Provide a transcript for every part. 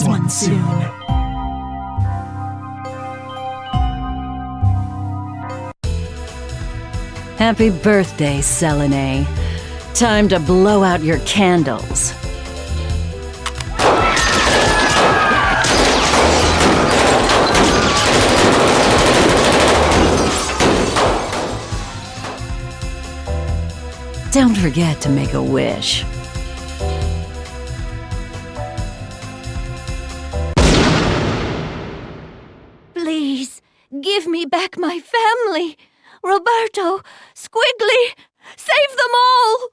one soon. Happy birthday, Selene. Time to blow out your candles. Don't forget to make a wish. Please, give me back my family. Roberto, Squigly, save them all!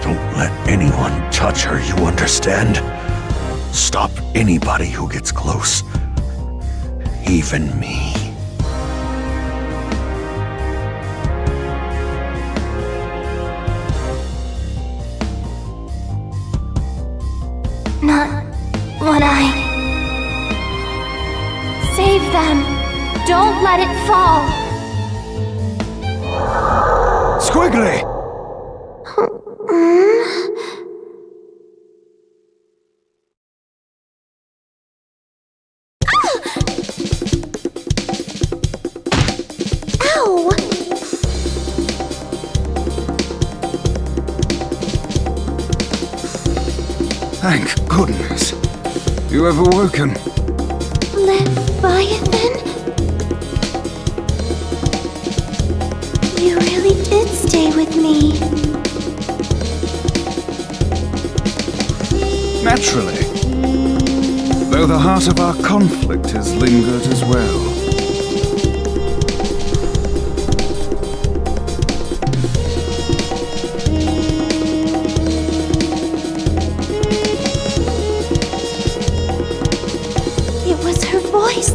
Don't let anyone touch her, you understand? Stop anybody who gets close. Even me. Not when I... Save them! Don't let it fall! Squigly! Ow! Thank goodness. You have awoken. Leviathan? You really did stay with me. Naturally. Though the heart of our conflict has lingered as well.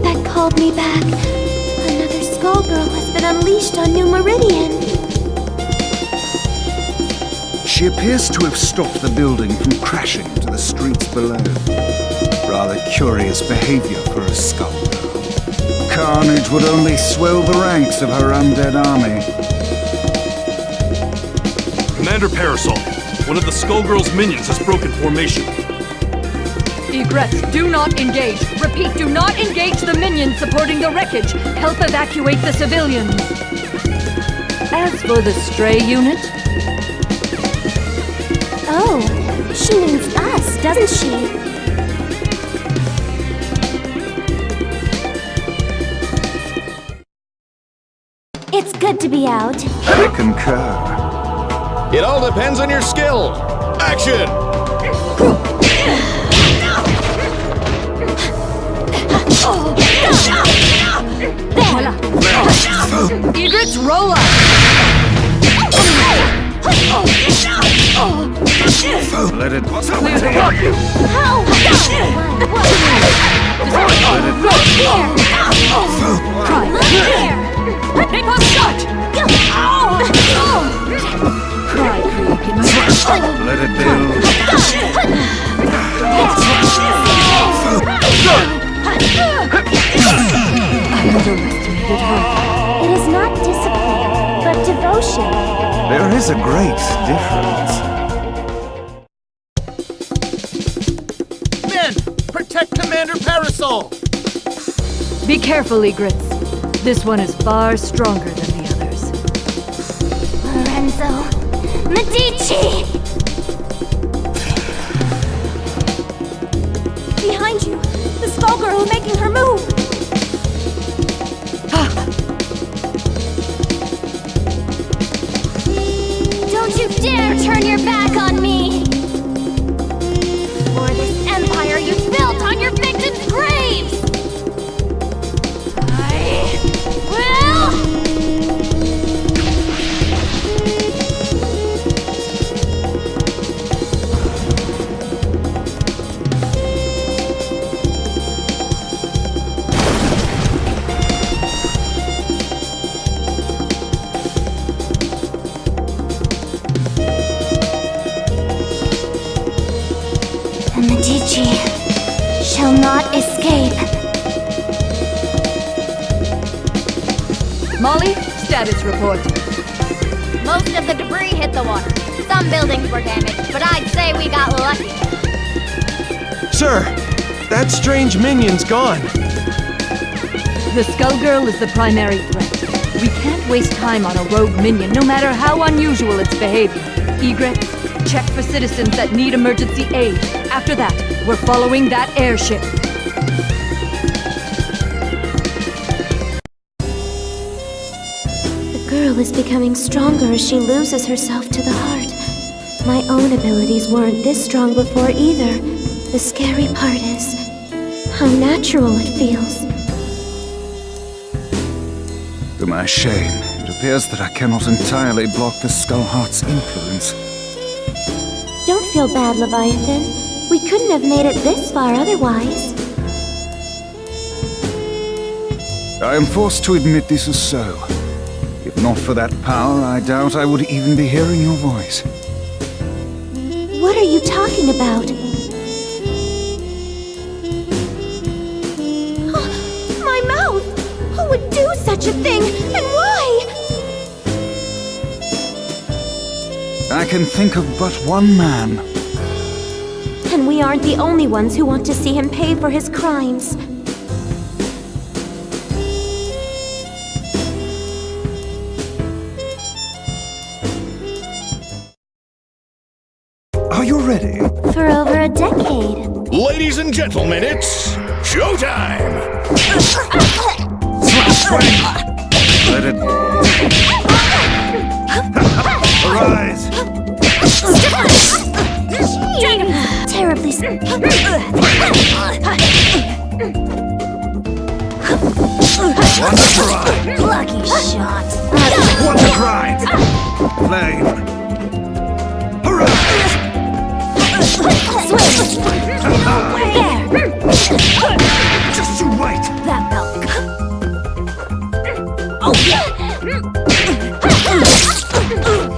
That called me back. Another Skullgirl has been unleashed on New Meridian. She appears to have stopped the building from crashing into the streets below. Rather curious behavior for a Skullgirl. Carnage would only swell the ranks of her undead army. Commander Parasol, one of the Skullgirls' minions has broken formation. Egrets, do not engage. Repeat, do not engage the minions supporting the wreckage. Help evacuate the civilians. As for the stray unit... Oh, she means us, doesn't she? It's good to be out. I concur. It all depends on your skill. Action! Egrets, roll up! Let it... Clear the road! How? Try. Make us shut! Cry, Creek. Let it build. I underestimated her. It is not discipline, but devotion. There is a great difference. Men, protect Commander Parasol! Be careful, Egrets. This one is far stronger than the others. Lorenzo, Medici! Behind you, the Skullgirl making her move. Don't you dare turn your back on me! For this empire you built on your victims' graves! I will... status report. Most of the debris hit the water. Some buildings were damaged, but I'd say we got lucky. Sir, that strange minion's gone. The Skullgirl is the primary threat. We can't waste time on a rogue minion, no matter how unusual its behavior. Egrets, check for citizens that need emergency aid. After that, we're following that airship. The girl is becoming stronger as she loses herself to the heart. My own abilities weren't this strong before either. The scary part is how natural it feels. To my shame, it appears that I cannot entirely block the Skullheart's influence. Don't feel bad, Leviathan. We couldn't have made it this far otherwise. I am forced to admit this is so. If not for that power, I doubt I would even be hearing your voice. What are you talking about? My mouth! Who would do such a thing, and why? I can think of but one man. And we aren't the only ones who want to see him pay for his crimes. Are you ready? For over a decade. Ladies and gentlemen, it's showtime! Let it... Arise! Terribly... Wonder Bride! Lucky shot. Wonder Bride! Flame! Arise! There! Just you wait! That belt. Oh, yeah!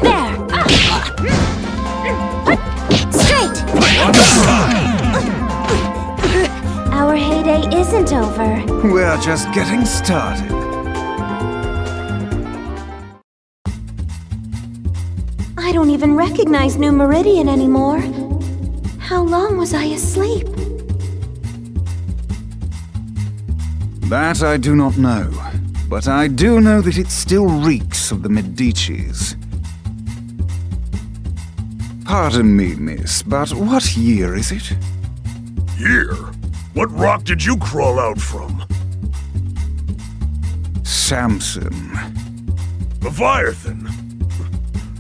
There! Straight! Our heyday isn't over. We're just getting started. I don't even recognize New Meridian anymore. How long was I asleep? That I do not know, but I do know that it still reeks of the Medicis. Pardon me, miss, but what year is it? Year? What rock did you crawl out from? Samson. Leviathan?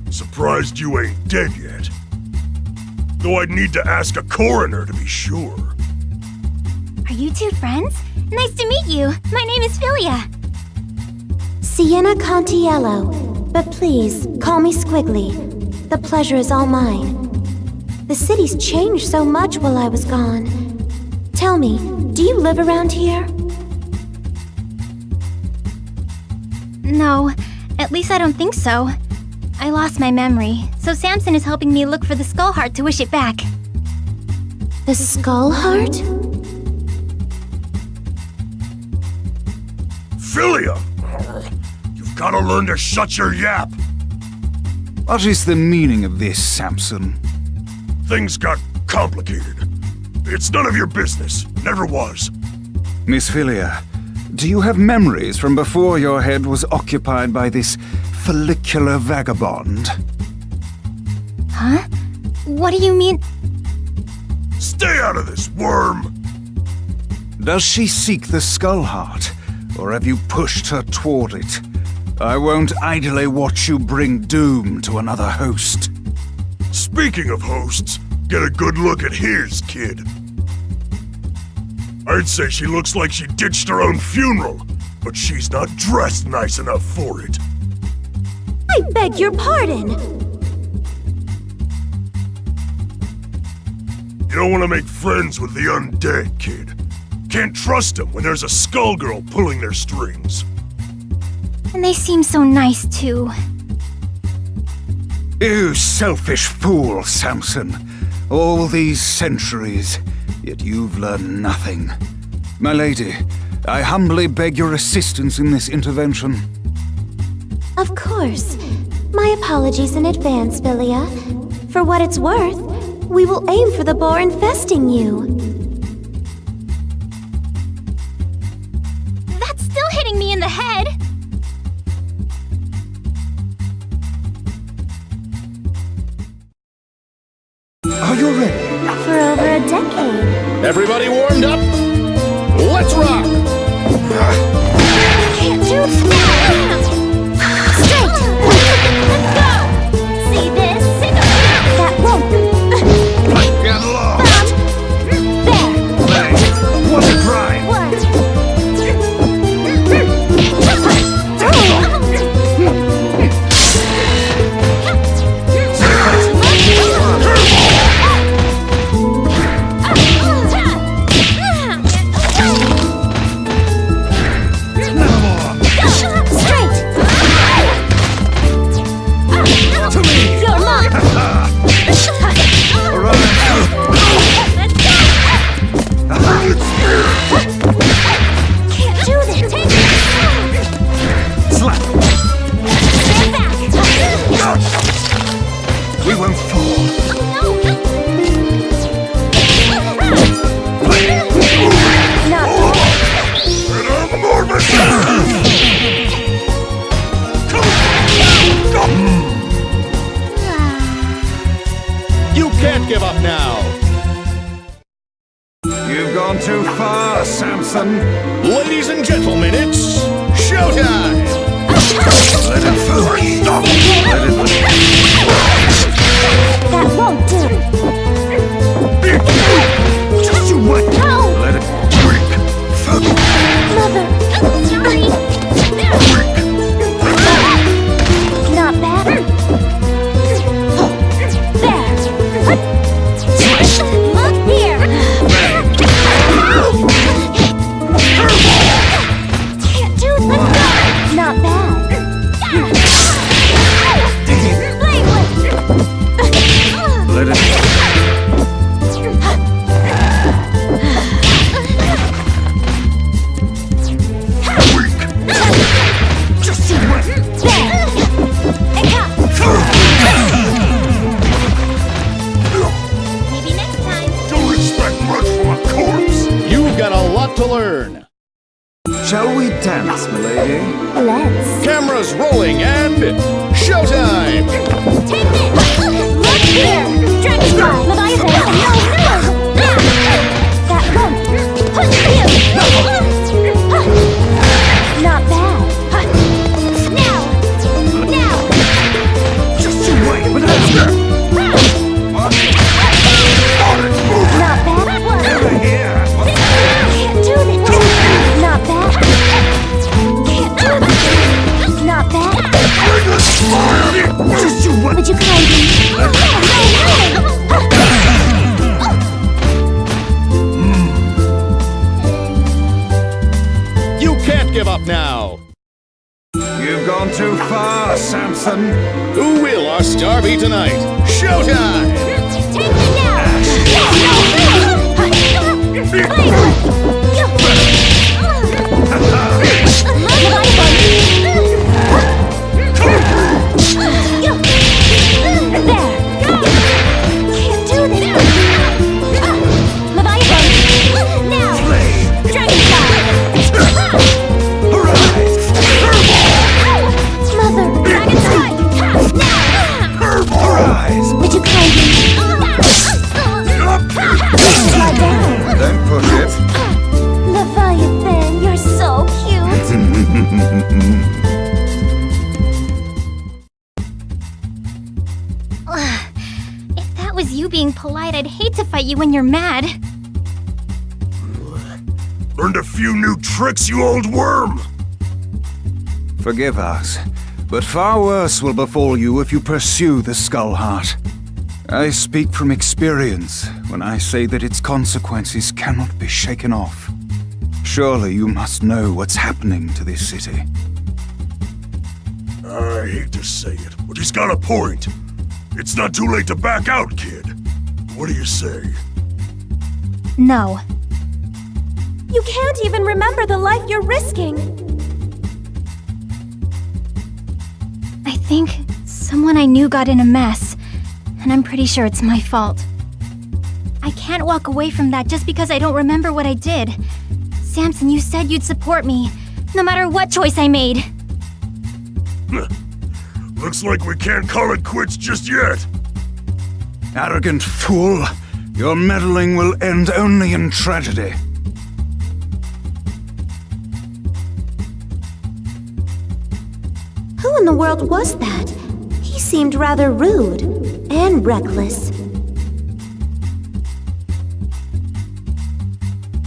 Surprised you ain't dead yet. Though I'd need to ask a coroner to be sure. Are you two friends? Nice to meet you. My name is Philia. Sienna Contiello, but please, call me Squigly. The pleasure is all mine. The city's changed so much while I was gone. Tell me, do you live around here? No, at least I don't think so. I lost my memory, so Samson is helping me look for the skull heart to wish it back. The skull heart? Philia! You've gotta learn to shut your yap! What is the meaning of this, Samson? Things got complicated. It's none of your business. Never was. Miss Philia, do you have memories from before your head was occupied by this follicular vagabond? Huh? What do you mean? Stay out of this, worm! Does she seek the skull heart, or have you pushed her toward it? I won't idly watch you bring doom to another host. Speaking of hosts, get a good look at his kid. I'd say she looks like she ditched her own funeral, but she's not dressed nice enough for it. I beg your pardon! You don't want to make friends with the undead, kid. Can't trust them when there's a Skullgirl pulling their strings. And they seem so nice, too. You selfish fool, Samson. All these centuries, yet you've learned nothing. My lady, I humbly beg your assistance in this intervention. Of course. My apologies in advance, Villia. For what it's worth, we will aim for the boar infesting you. That's still hitting me in the head! Are you ready? For over a decade. Everybody warmed up? Let's rock! Can't do that! Straight! Let's go! See this? That won't be. Get lost! There! Hey, what a crime! We won't fall. You can't give up now! You've gone too far, Samson. Ladies and gentlemen, it's showtime! Let it through. Stop. Let it That won't do. Just you wait. Let it break. Mother. Sorry! Not bad. There. Look here! Can't do that. Not bad. Let it. Just you wait. Maybe next time. Don't expect much from a corpse. You've got a lot to learn. Shall we dance, milady? Let's. Cameras rolling and showtime! Take this! Look here! Dragonfly! Leviathan! No! That won't. Not bad. Now! Just you wait. But Not bad. over here. Can't do this. Not bad. Can't do this. Not bad. Just you wait. Would you kindly? You can't give up now! You've gone too far, Samson. Who will our star be tonight? Showtime! Take it now! Would you kindly? Lie down. Don't push it. Leviathan, you're so cute. If that was you being polite, I'd hate to fight you when you're mad. Learned a few new tricks, you old worm. Forgive us, but far worse will befall you if you pursue the Skull Heart. I speak from experience when I say that its consequences cannot be shaken off. Surely you must know what's happening to this city. I hate to say it, but he's got a point. It's not too late to back out, kid. What do you say? No. You can't even remember the life you're risking. think someone I knew got in a mess, and I'm pretty sure it's my fault. I can't walk away from that just because I don't remember what I did. Samson, you said you'd support me, no matter what choice I made. Looks like we can't call it quits just yet. Arrogant fool. Your meddling will end only in tragedy. Who in the world was that? He seemed rather rude and reckless.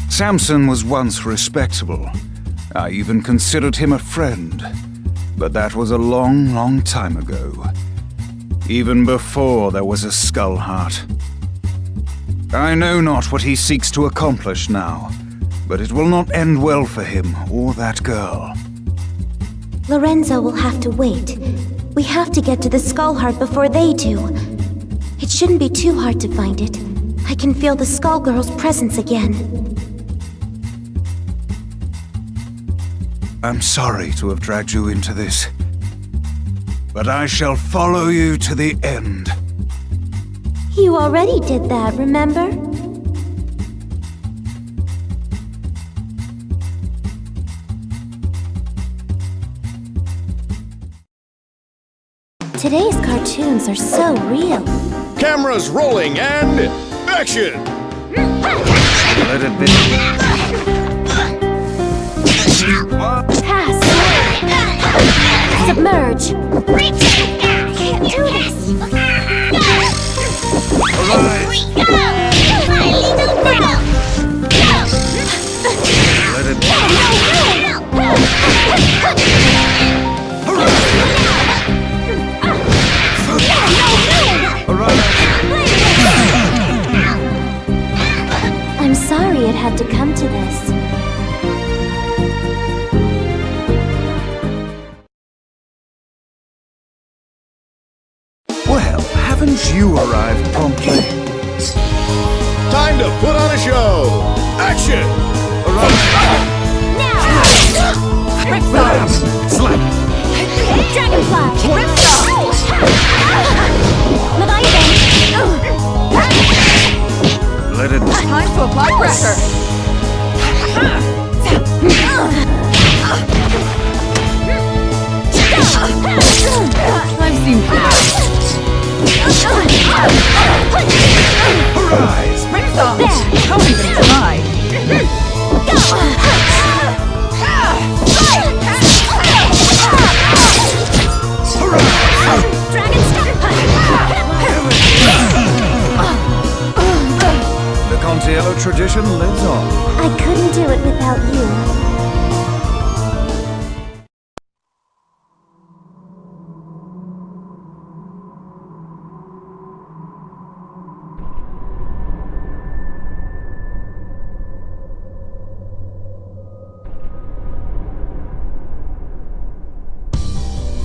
Samson was once respectable. I even considered him a friend. But that was a long, long time ago. Even before there was a Skullheart. I know not what he seeks to accomplish now, but it will not end well for him or that girl. Lorenzo will have to wait. We have to get to the Skullheart before they do. It shouldn't be too hard to find it. I can feel the Skullgirls' presence again. I'm sorry to have dragged you into this, but I shall follow you to the end. You already did that, remember? Today's cartoons are so real. Cameras rolling and action! Let it be. Pass! Submerge! Can't do this! Arise! Let it be. I'm sorry it had to come to this. Well, haven't you arrived promptly? Time to put on a show! Action! Dragonfly! Let it be. Time to apply pressure! I've seen that. Arise! Don't even try! The Contiello tradition lives on. I couldn't do it without you.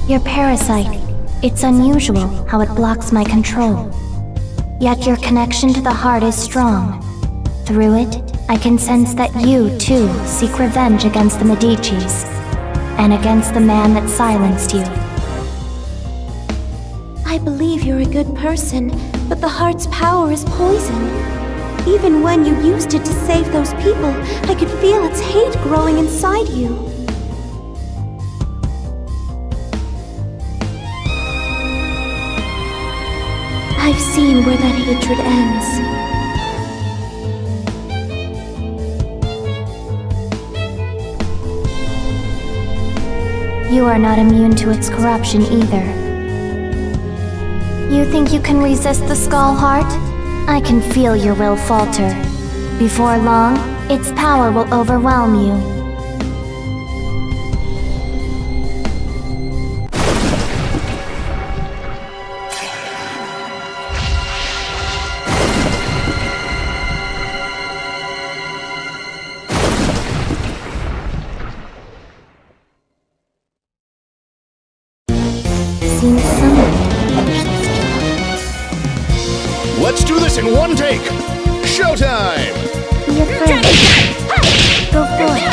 Your parasite. It's unusual how it blocks my control. Yet your connection to the heart is strong. Through it, I can sense that you, too, seek revenge against the Medicis, and against the man that silenced you. I believe you're a good person, but the heart's power is poison. Even when you used it to save those people, I could feel its hate growing inside you. I've seen where that hatred ends. You are not immune to its corruption either. You think you can resist the Skullheart? I can feel your will falter. Before long, its power will overwhelm you. Seems someone to finish this job. Let's do this in one take! Showtime! Be afraid. Go for it.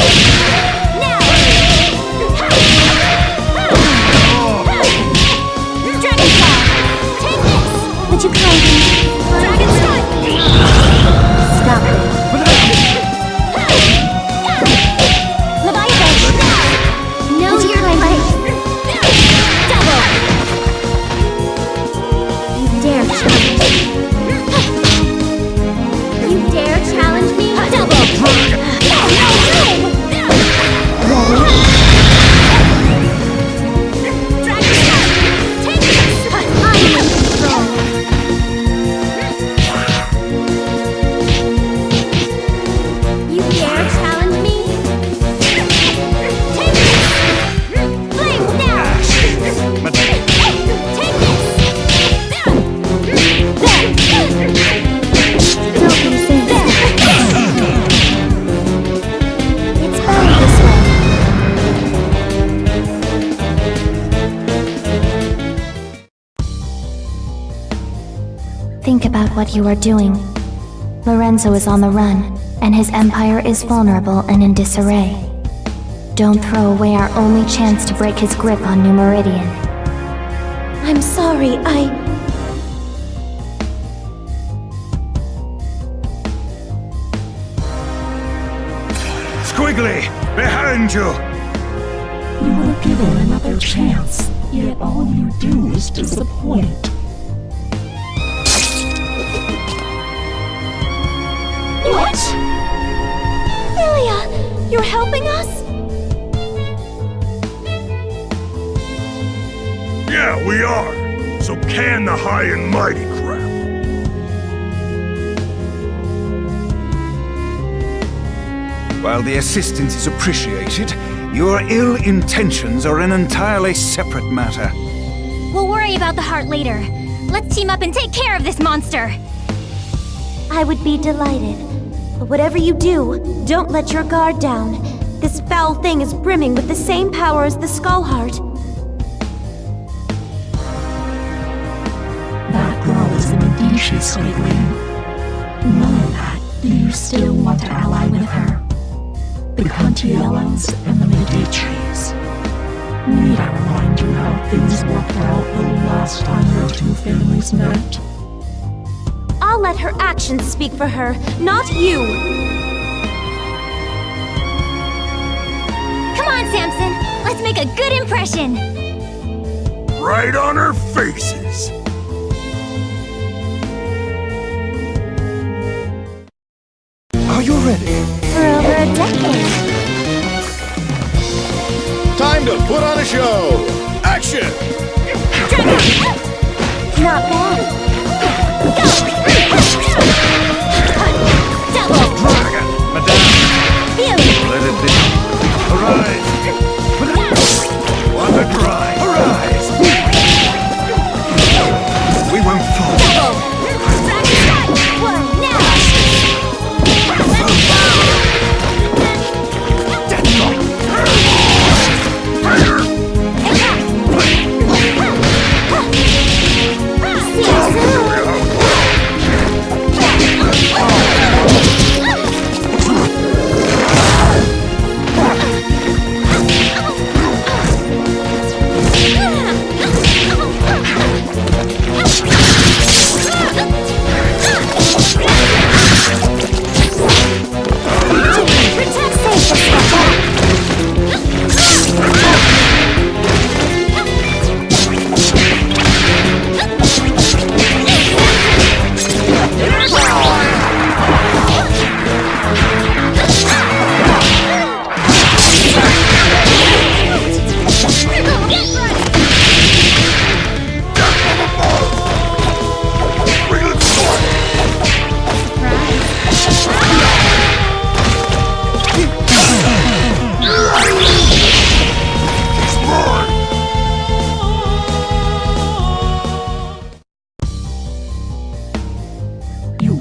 Would you kindly... Dragon Strike! Stop it. Leviathan! Know Would you your kindly... place! Double! You dare challenge me? You dare challenge me? Double! No! Ready? Dragon Strike! Take this! I'm in control. You dare challenge me? Take this! Flame now! Take this! Don't be silly. It's better this way. Think about what you are doing. Lorenzo is on the run, and his empire is vulnerable and in disarray. Don't throw away our only chance to break his grip on New Meridian. I'm sorry, Squigly, behind you! You were given another chance, yet all you do is disappoint. What? Lilia, you're helping us? Yeah, we are. So can the high and mighty crap. While the assistance is appreciated, your ill intentions are an entirely separate matter. We'll worry about the heart later. Let's team up and take care of this monster! I would be delighted. But whatever you do, don't let your guard down. This foul thing is brimming with the same power as the Skull Heart. That girl is a Medici, Squigly. Knowing that, do you still want to ally with her? The Cantiellos and the Medicis. Need I remind you how things worked out the last time your two families met? I'll let her actions speak for her, not you! Come on, Samson! Let's make a good impression! Right on our faces! Are you ready? For over a decade. Time to put on a show! Action! Not bad. Double! Dragon! Madame! Feel Let it be. Arise! Water dry! Arise! We won't fall. Double! Dragon Strike! Whoa, now!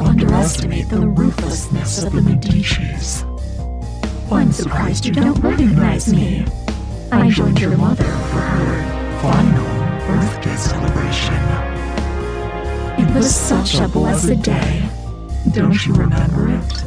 Underestimate the ruthlessness of the Medicis. I'm surprised you don't recognize me. I joined your mother for her final birthday celebration. It was such a blessed day. Don't you remember it?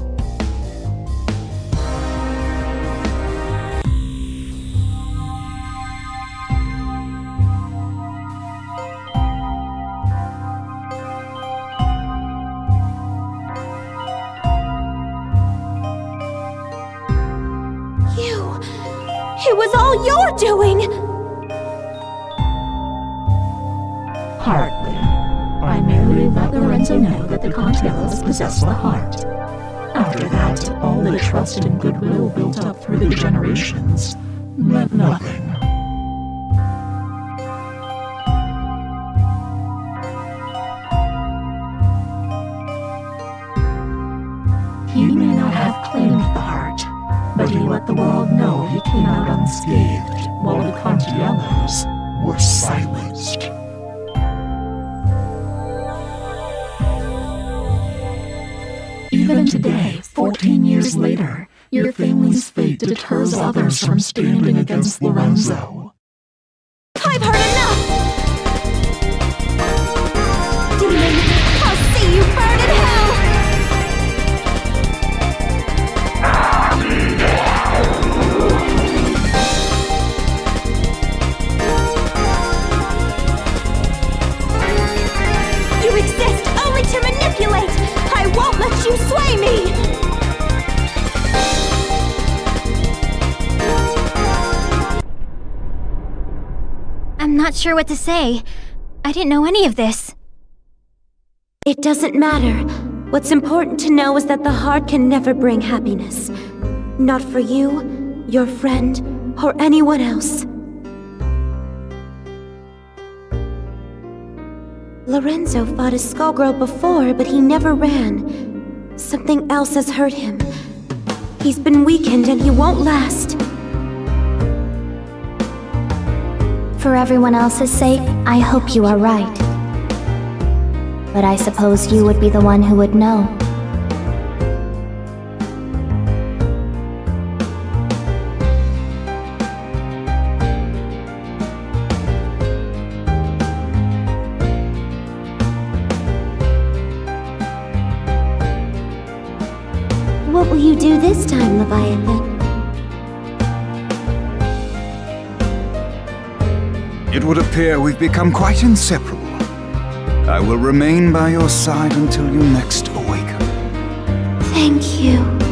was all your doing! Hardly. I merely let Lorenzo know that the Cantiellos possess the heart. After that, all the trust and goodwill built up through the generations meant nothing. He may not have claimed the heart, but he let the world know he came out unscathed, while the Cantiellos were silenced. Even today, 14 years later, your family's fate deters others from standing against Lorenzo. I've heard enough! Demon, I'll see you burn in hell! You exist only to manipulate! I won't let you sway me! I'm not sure what to say. I didn't know any of this. It doesn't matter. What's important to know is that the heart can never bring happiness. Not for you, your friend, or anyone else. Lorenzo fought a Skullgirl before, but he never ran. Something else has hurt him. He's been weakened and he won't last. For everyone else's sake, I hope you are right. But I suppose you would be the one who would know. What will you do this time, Leviathan? It would appear we've become quite inseparable. I will remain by your side until you next awaken. Thank you.